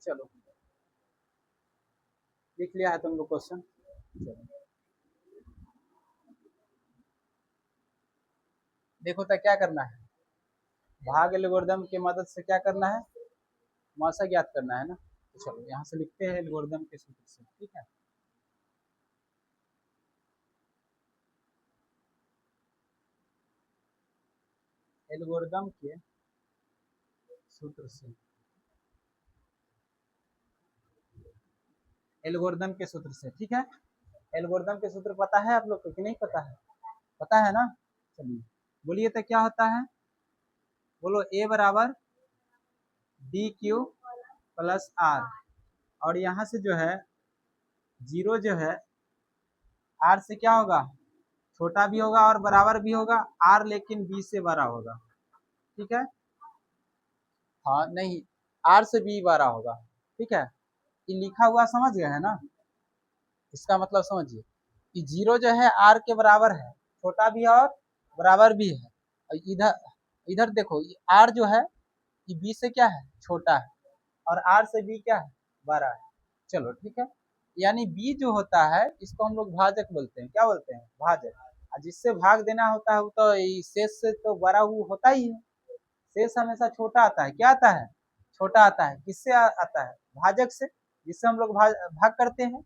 चलो लिख लिया है तुम लोग क्वेश्चन। देखो तो क्या करना है, भाग एल्गोरिदम की मदद से क्या करना है, मौसा ज्ञात करना है ना। तो चलो यहाँ से लिखते हैं एल्गोरिदम के सूत्र से, ठीक है। एल्गोरिदम के सूत्र से, एल्गोरिदम के सूत्र से, ठीक है। एल्गोरिदम के सूत्र पता है आप लोग को कि नहीं पता है? पता है ना। चलिए बोलिए तो क्या होता है, बोलो ए बराबर डी क्यू प्लस आर, और यहाँ से जो है जीरो जो है आर से क्या होगा, छोटा भी होगा और बराबर भी होगा, आर लेकिन बी से बड़ा होगा, ठीक है। हाँ नहीं, आर से बी बड़ा होगा, ठीक है। ये लिखा हुआ समझ गए है ना, इसका मतलब समझिए कि जीरो जो है आर के बराबर है, छोटा भी है और बराबर भी है। और इधर इधर देखो आर जो है ये बी से क्या है, छोटा है, और आर से बी क्या है, बड़ा है। चलो ठीक है, यानी बी जो होता है इसको हम लोग भाजक बोलते हैं, क्या बोलते हैं, भाजक। और जिससे भाग देना होता है वो तो शेष से तो बड़ा वो होता ही है, शेष हमेशा छोटा आता है, क्या आता है, छोटा आता है। किससे आता है, भाजक से, जिससे हम लोग भाग करते हैं।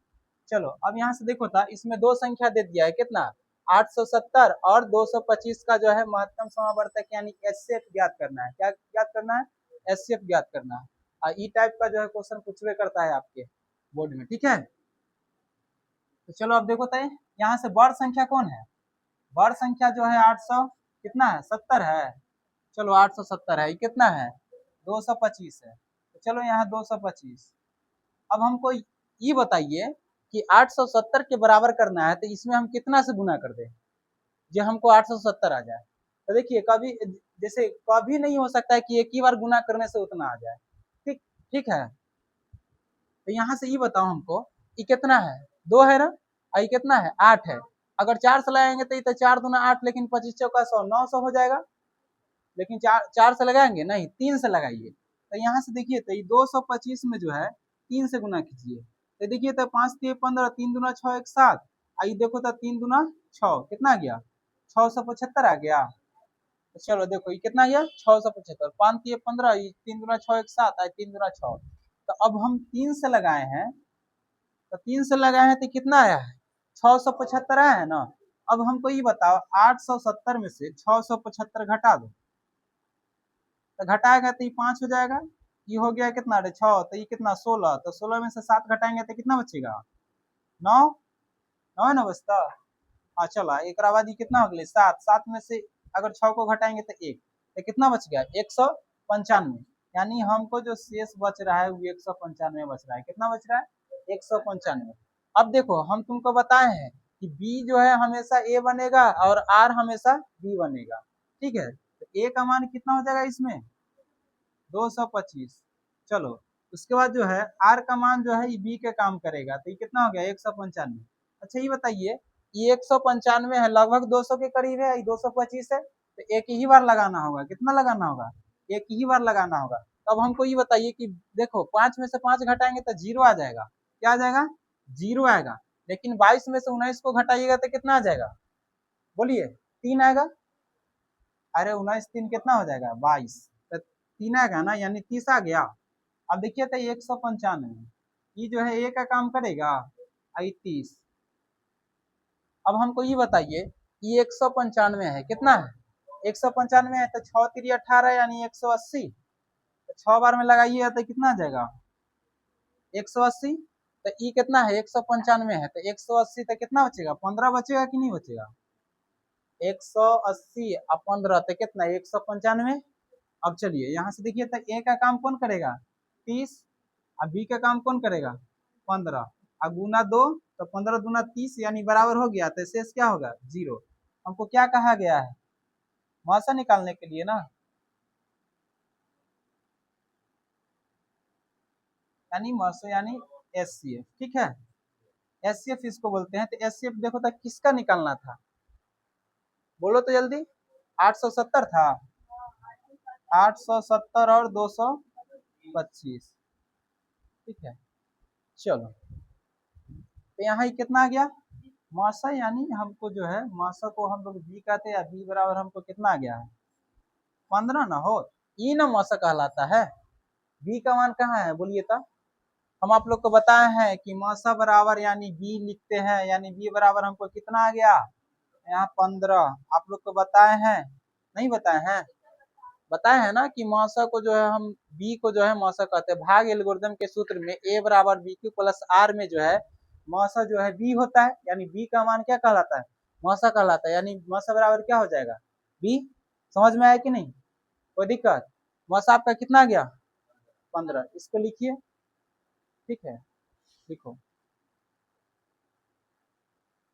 चलो अब यहाँ से देखो था, इसमें दो संख्या दे दिया है, कितना, 870 और 225 का जो है महत्तम समावर्तक यानी एचसीएफ ज्ञात करना है। क्या ज्ञात करना है, एचसीएफ ज्ञात करना है। ई टाइप का जो है क्वेश्चन कुछ भी करता है आपके बोर्ड में, ठीक है। तो चलो अब देखो तो यहाँ से बड़ संख्या कौन है, बड़ संख्या जो है 800 कितना है, 70 है। चलो 870 है, ये कितना है, 225 है। तो चलो यहाँ 225। अब हमको ये बताइए कि 870 के बराबर करना है तो इसमें हम कितना से गुना कर दें जो हमको 870 आ जाए। तो देखिए कभी जैसे कभी नहीं हो सकता है कि एक ही बार गुना करने से उतना आ जाए, ठीक ठीक है। तो यहाँ से ये बताओ हमको, ये कितना है, 2 है ना, और ये कितना है, 8 है। अगर 4 से लगाएंगे तो ये तो 4 दूना 8, लेकिन 25 चौका 100, 900 हो जाएगा। लेकिन चार से लगाएंगे नहीं, 3 से लगाइए। तो यहाँ से देखिए तो ये 225 में जो है 3 से गुना कीजिए, तो देखिए तो 5 3 15, 3 दूना 6 1 7, आई देखो तो 3 दूना 6 कितना आ गया, 675 आ गया। तो चलो देखो ये कितना गया, 675, 5 3 15, 3 दूना 6 1 7, आई 3 दूना 6। तो अब हम 3 से लगाए हैं, तो 3 से लगाए हैं तो कितना आया है, 675 आया है ना। अब हमको ये बताओ 870 में से 675 घटा दो, तो घटाएगा तो ये 5 हो जाएगा, ये हो गया कितना रे 6, तो ये कितना 16, तो 16 में से 7 घटाएंगे तो कितना बचेगा, 9, 9 है ना बचता। हाँ चला एक बाद ये कितना हो गया 7, 7 में से अगर 6 को घटाएंगे तो 1, तो कितना बच गया 195। यानी हमको जो शेष बच रहा है वो 195 बच रहा है, कितना बच रहा है 195। अब देखो हम तुमको बताए हैं कि बी जो है हमेशा ए बनेगा और आर हमेशा बी बनेगा, ठीक है। तो ए का मान कितना हो जाएगा इसमें, 225। चलो उसके बाद जो है आर का मान जो है ये बी के काम करेगा, तो ये कितना हो गया 195। अच्छा ये बताइए, ये 195 है, लगभग 200 के करीब है, ये 225 है, तो एक ही बार लगाना होगा, कितना लगाना होगा, एक ही बार लगाना होगा। तो अब हमको ये बताइए कि देखो 5 में से 5 घटाएंगे तो जीरो आ जाएगा, क्या आ जाएगा, जीरो आएगा। लेकिन 22 में से 19 को घटाइएगा तो कितना आ जाएगा, बोलिए 3 आएगा। अरे 19 3 कितना हो जाएगा 22, तो 3 आएगा ना, यानी 30 आ गया। अब देखिए तो 195 ये जो है ए का काम करेगा, आई 30। अब हमको ये बताइए ये 195 है, कितना है 195 है, तो 6 3 18 यानी 180, तो 6 बार में लगाइए तो कितना आ जाएगा 180। तो ई कितना है 195 है, तो 180 तो कितना बचेगा 15 बचेगा कि नहीं बचेगा, 180 और 15 तो कितना 195। अब चलिए यहाँ से देखिए तो ए का काम कौन करेगा 30, और बी का काम कौन करेगा 15, और गुना 2, तो 15 दूना 30 यानी बराबर हो गया, तो शेष क्या होगा जीरो। हमको क्या कहा गया है, मासा निकालने के लिए ना, यानी मासा यानी एचसीएफ, ठीक है। एचसीएफ इसको बोलते हैं। तो एचसीएफ देखो था किसका निकालना था, बोलो तो जल्दी, 870 था, 870 और 225, ठीक है। चलो, तो यहाँ ये कितना आ गया मासा, यानी हमको जो है मासा को हम लोग बी कहते हैं, बी बराबर हमको कितना आ गया है 15 ना हो, ये ना मासा कहलाता है। बी का मान कहाँ है बोलिए तो, हम आप लोग को बताए हैं कि मासा बराबर यानी बी लिखते हैं, यानी बी बराबर हमको कितना आ गया यहाँ 15, आप लोग को बताए हैं नहीं बताए हैं, बताए हैं ना कि मासा को जो है हम बी को जो है मासा कहते हैं। भाग एल्गोरिथम के सूत्र में ए बराबर बी क्यू प्लस आर में जो है मासा जो है बी होता है, यानी बी का मान क्या कहलाता है मासा कहलाता है, यानी मासा बराबर क्या हो जाएगा बी। समझ में आया कि नहीं, कोई दिक्कत। मासा आपका कितना आ गया 15, इसको लिखिए, ठीक है लिखो।